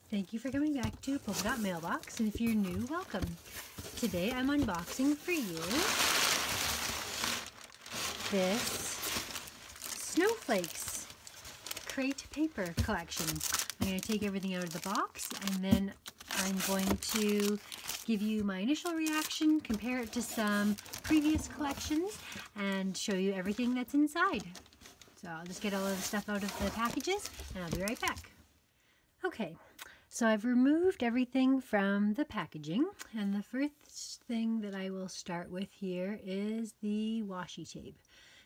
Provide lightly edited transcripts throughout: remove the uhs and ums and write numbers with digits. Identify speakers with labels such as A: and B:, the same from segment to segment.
A: Thank you for coming back to Polka Dot Mailbox, and if you're new, welcome. Today I'm unboxing for you this Snowflakes Crate Paper Collection. I'm going to take everything out of the box, and then I'm going to give you my initial reaction, compare it to some previous collections, and show you everything that's inside. So I'll just get all of the stuff out of the packages, and I'll be right back. Okay. So I've removed everything from the packaging, and the first thing that I will start with here is the washi tape.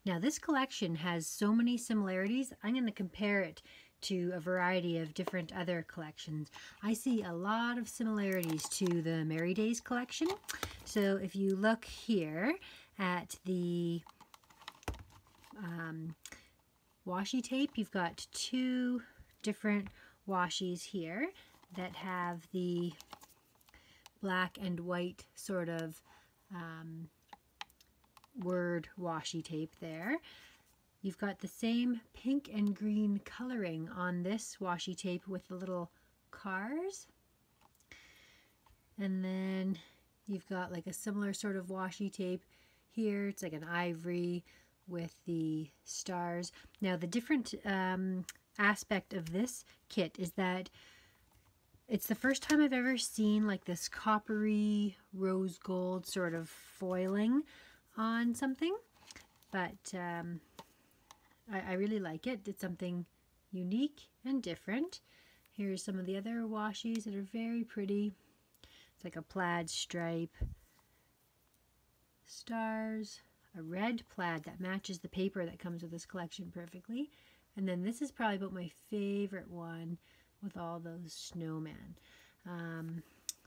A: Now this collection has so many similarities, I'm going to compare it to a variety of different other collections. I see a lot of similarities to the Merry Days collection. So if you look here at the washi tape, you've got two different washies here that have the black and white sort of word washi tape there. You've got the same pink and green coloring on this washi tape with the little cars. And then you've got like a similar sort of washi tape here. It's like an ivory with the stars. Now the different aspect of this kit is that it's the first time I've ever seen like this coppery rose gold sort of foiling on something, but I really like it. It's something unique and different. Here's some of the other washies that are very pretty. It's like a plaid stripe, stars, a red plaid that matches the paper that comes with this collection perfectly. And then this is probably about my favorite one with all those snowmen.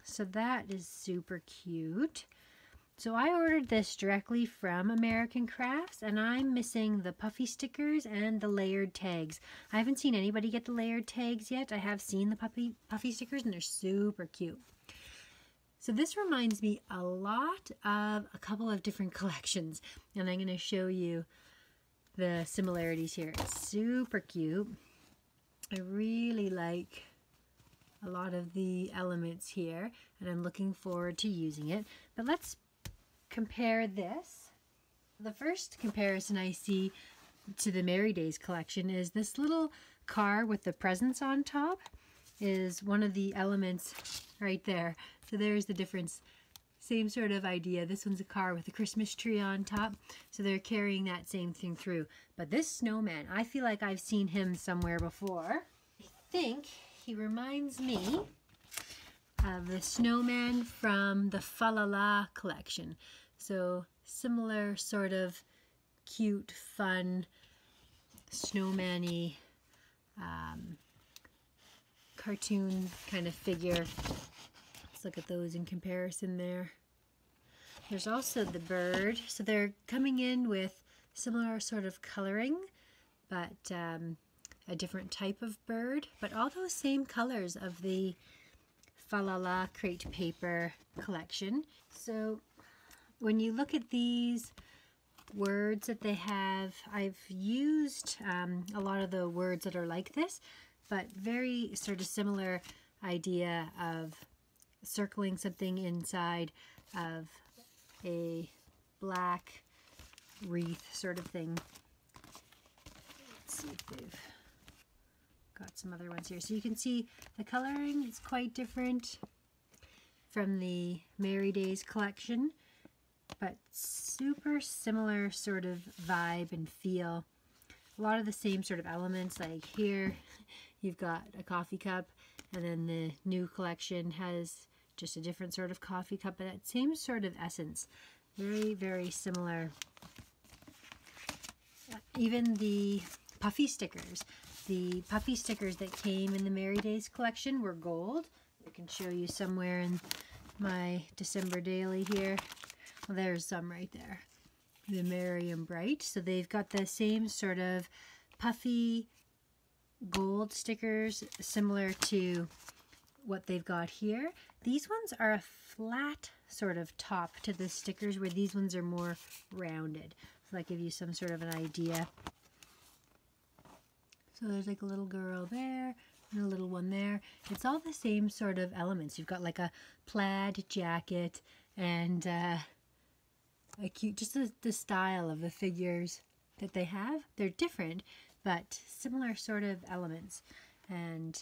A: So that is super cute. So I ordered this directly from American Crafts, and I'm missing the puffy stickers and the layered tags. I haven't seen anybody get the layered tags yet. I have seen the puffy stickers, and they're super cute. So this reminds me a lot of a couple of different collections, and I'm going to show you the similarities here. It's super cute. I really like a lot of the elements here, and I'm looking forward to using it. But let's compare this. The first comparison I see to the Merry Days collection is this little car with the presents on top is one of the elements right there. So there's the difference. Same sort of idea. This one's a car with a Christmas tree on top. So they're carrying that same thing through. But this snowman, I feel like I've seen him somewhere before. I think he reminds me of the snowman from the Fa La La collection. So similar sort of cute, fun, snowman-y cartoon kind of figure. Let's look at those in comparison there. There's also the bird. So they're coming in with similar sort of coloring, but a different type of bird. But all those same colors of the Fa La La Crate Paper collection. So when you look at these words that they have, I've used a lot of the words that are like this, but very sort of similar idea of circling something inside of a black wreath sort of thing. Let's see if they've got some other ones here. So you can see the coloring is quite different from the Merry Days collection, but super similar sort of vibe and feel. A lot of the same sort of elements, like here you've got a coffee cup, and then the new collection has just a different sort of coffee cup, but that same sort of essence. Very, very similar. Even the puffy stickers. The puffy stickers that came in the Merry Days collection were gold. I can show you somewhere in my December daily here. Well, there's some right there. The Merry and Bright. So they've got the same sort of puffy gold stickers similar to what they've got here. These ones are a flat sort of top to the stickers, where these ones are more rounded. So that gives you some sort of an idea. So there's like a little girl there, and a little one there. It's all the same sort of elements. You've got like a plaid jacket and a cute, just the style of the figures that they have. They're different, but similar sort of elements. And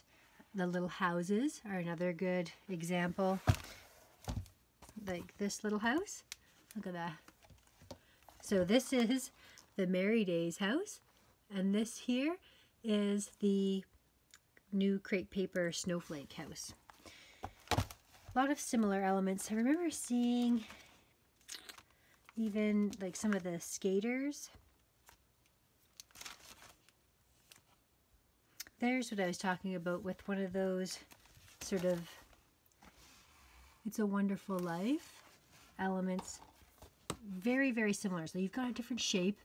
A: the little houses are another good example. Like this little house. Look at that. So this is the Merry Days house, and this here is the new crepe paper snowflake house. A lot of similar elements. I remember seeing even like some of the skaters. There's what I was talking about with one of those sort of It's a Wonderful Life elements. Very, very similar. So you've got a different shape,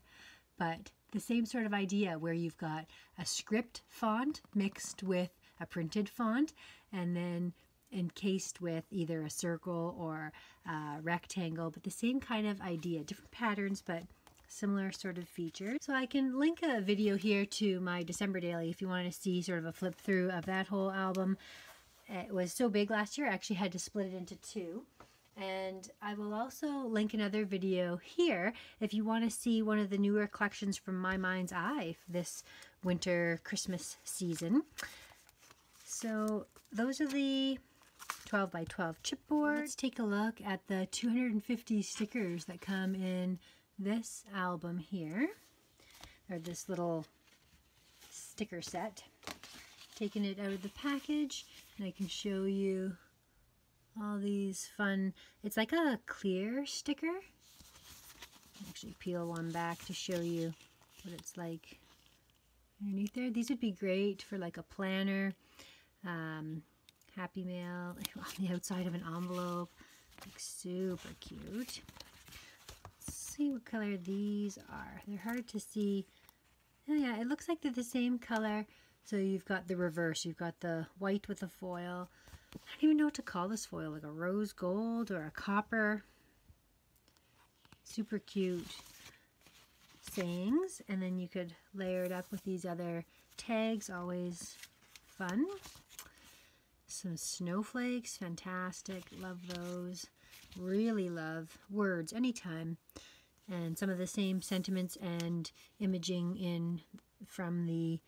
A: but the same sort of idea where you've got a script font mixed with a printed font and then encased with either a circle or a rectangle, but the same kind of idea. Different patterns, but similar sort of features. So I can link a video here to my December daily if you want to see sort of a flip through of that whole album. It was so big last year, I actually had to split it into two. And I will also link another video here if you want to see one of the newer collections from My Mind's Eye this winter Christmas season. So those are the 12 by 12 chipboard. Let's take a look at the 250 stickers that come in this album here, or this little sticker set. Taking it out of the package, and I can show you all these fun, it's like a clear sticker. Actually peel one back to show you what it's like underneath there. These would be great for like a planner, Happy Mail, on the outside of an envelope. Like super cute. Let's see what color these are. They're hard to see. Oh yeah, it looks like they're the same color. So you've got the reverse. You've got the white with the foil. I don't even know what to call this foil, like a rose gold or a copper. Super cute sayings. And then you could layer it up with these other tags, always fun. Some snowflakes, fantastic, love those. Really love words anytime. And some of the same sentiments and imaging in from the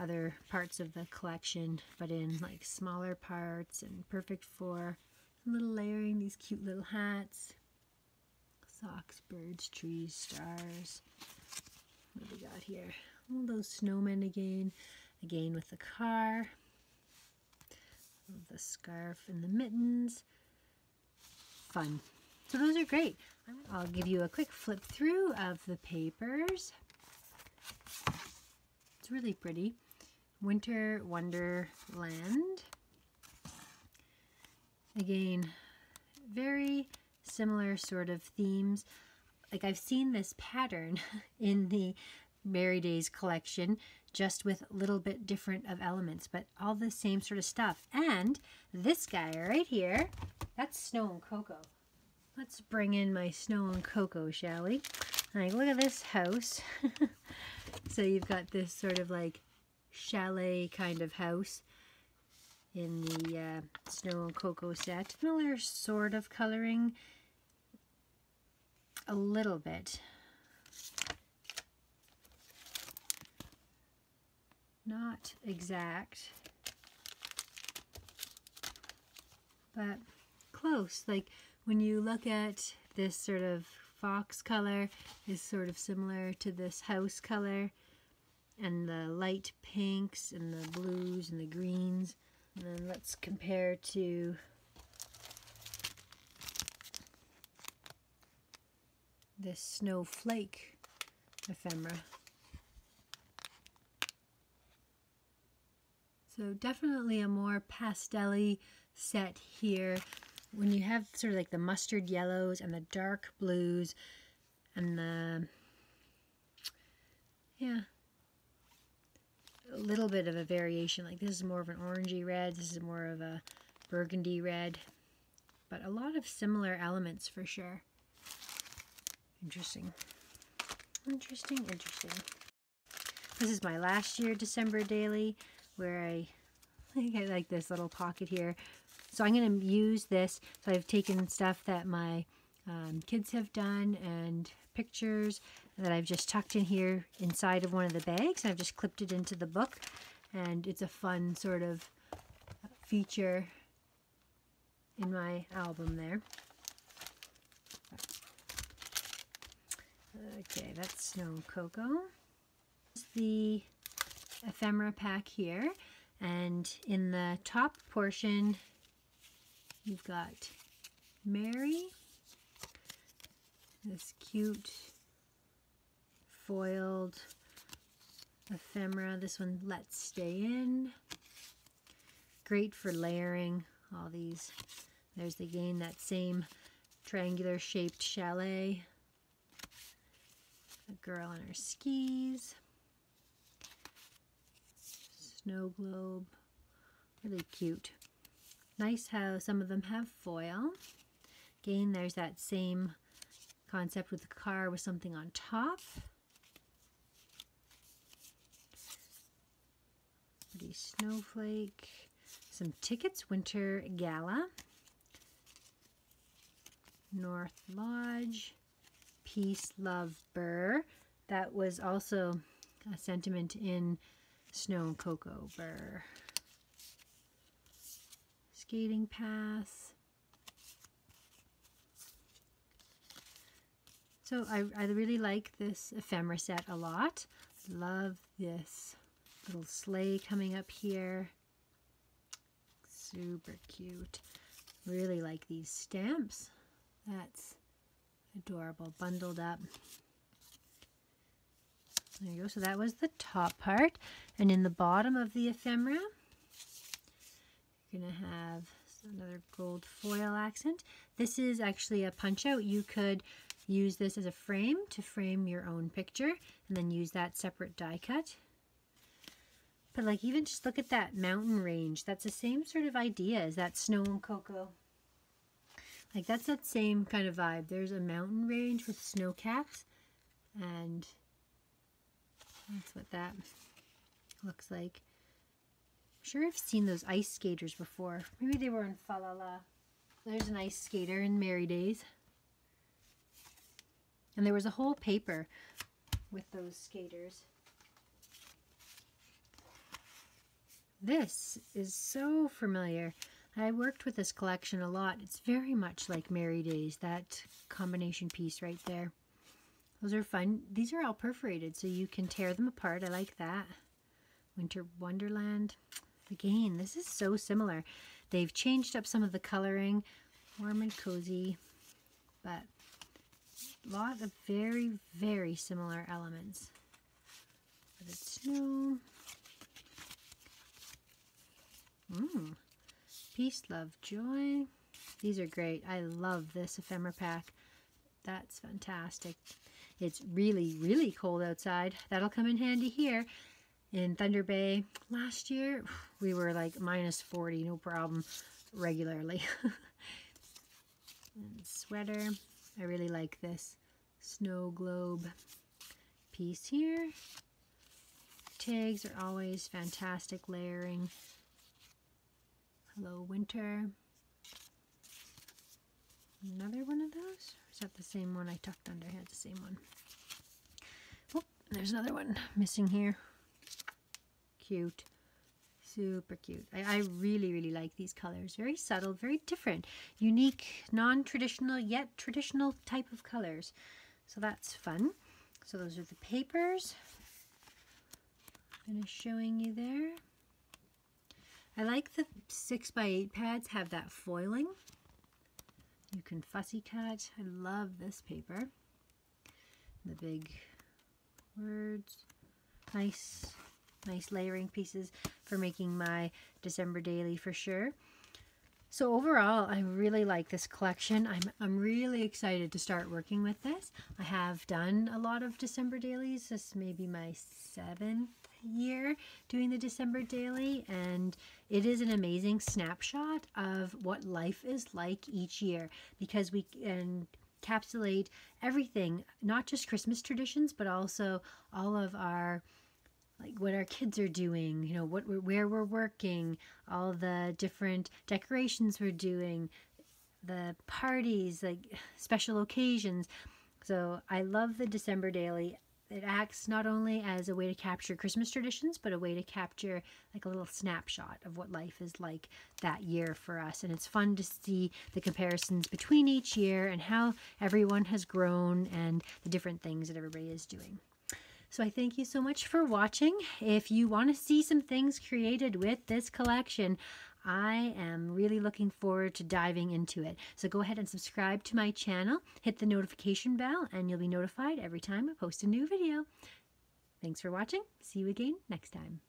A: other parts of the collection, but in like smaller parts and perfect for a little layering. These cute little hats, socks, birds, trees, stars. What do we got here? All those snowmen again with the car, the scarf and the mittens. Fun. So those are great. I'll give you a quick flip through of the papers. It's really pretty. Winter Wonderland. Again, very similar sort of themes. Like I've seen this pattern in the Merry Days collection, just with a little bit different of elements, but all the same sort of stuff. And this guy right here, that's Snow and Cocoa. Let's bring in my Snow and Cocoa, shall we? Like, look at this house. So you've got this sort of like chalet kind of house in the Snow and Cocoa set. Similar sort of coloring, a little bit. Not exact, but close. Like when you look at this sort of fox color is sort of similar to this house color, and the light pinks and the blues and the greens. And then let's compare to this snowflake ephemera. So definitely a more pastel-y set here. When you have sort of like the mustard yellows and the dark blues and the, yeah, a little bit of a variation. Like this is more of an orangey red, this is more of a burgundy red, but a lot of similar elements for sure. Interesting. Interesting, interesting. This is my last year December daily. where I like this little pocket here. So I'm going to use this. So I've taken stuff that my kids have done and pictures that I've just tucked in here inside of one of the bags. I've just clipped it into the book, and it's a fun sort of feature in my album there. Okay, that's Snow Cocoa. The ephemera pack here, and in the top portion you've got Mary, this cute foiled ephemera. This one, Let's Stay In. Great for layering all these. There's again that same triangular shaped chalet. A girl on her skis. Snow globe. Really cute. Nice how some of them have foil. Again, there's that same concept with the car with something on top. Pretty snowflake. Some tickets, Winter Gala. North Lodge. Peace, Love, Burr. That was also a sentiment in Snow Cocoa Burr. Skating Path. So I really like this ephemera set a lot. Love this little sleigh coming up here. Super cute. Really like these stamps. That's adorable. Bundled up. There you go. So that was the top part. And in the bottom of the ephemera, you're going to have another gold foil accent. This is actually a punch out. You could use this as a frame to frame your own picture and then use that separate die cut. But like, even just look at that mountain range. That's the same sort of idea as that Snow and Cocoa. Like, that's that same kind of vibe. There's a mountain range with snow caps, and that's what that looks like. I'm sure I've seen those ice skaters before. Maybe they were in Fa La La. There's an ice skater in Merry Days. And there was a whole paper with those skaters. This is so familiar. I worked with this collection a lot. It's very much like Merry Days, that combination piece right there. Those are fun. These are all perforated, so you can tear them apart. I like that. Winter Wonderland. Again, this is so similar. They've changed up some of the coloring. Warm and cozy, but a lot of very, very similar elements. But it's snow. Peace, Love, Joy. These are great. I love this ephemera pack. That's fantastic. It's really, really cold outside. That'll come in handy here in Thunder Bay. Last year, we were like minus 40, no problem, regularly. And sweater. I really like this snow globe piece here. Tags are always fantastic layering. Hello, Winter. Another one of those? Or is that the same one I tucked under here? It's the same one. Oh, there's another one missing here. Cute. Super cute. I really, really like these colors. Very subtle, very different. Unique, non-traditional, yet traditional type of colors. So that's fun. So those are the papers. Finish showing you there. I like the 6x8 pads have that foiling. You can fussy cut. I love this paper. The big words. Nice layering pieces for making my December daily for sure. So overall, I really like this collection. I'm really excited to start working with this. I have done a lot of December dailies. This may be my 7th year doing the December daily, and it is an amazing snapshot of what life is like each year, because we encapsulate everything, not just Christmas traditions, but also all of our like what our kids are doing, you know, where we're working, all the different decorations we're doing, the parties, like special occasions. So I love the December daily. It acts not only as a way to capture Christmas traditions, but a way to capture like a little snapshot of what life is like that year for us. And it's fun to see the comparisons between each year and how everyone has grown and the different things that everybody is doing. So I thank you so much for watching. If you want to see some things created with this collection, I am really looking forward to diving into it. So go ahead and subscribe to my channel, hit the notification bell, and you'll be notified every time I post a new video. Thanks for watching. See you again next time.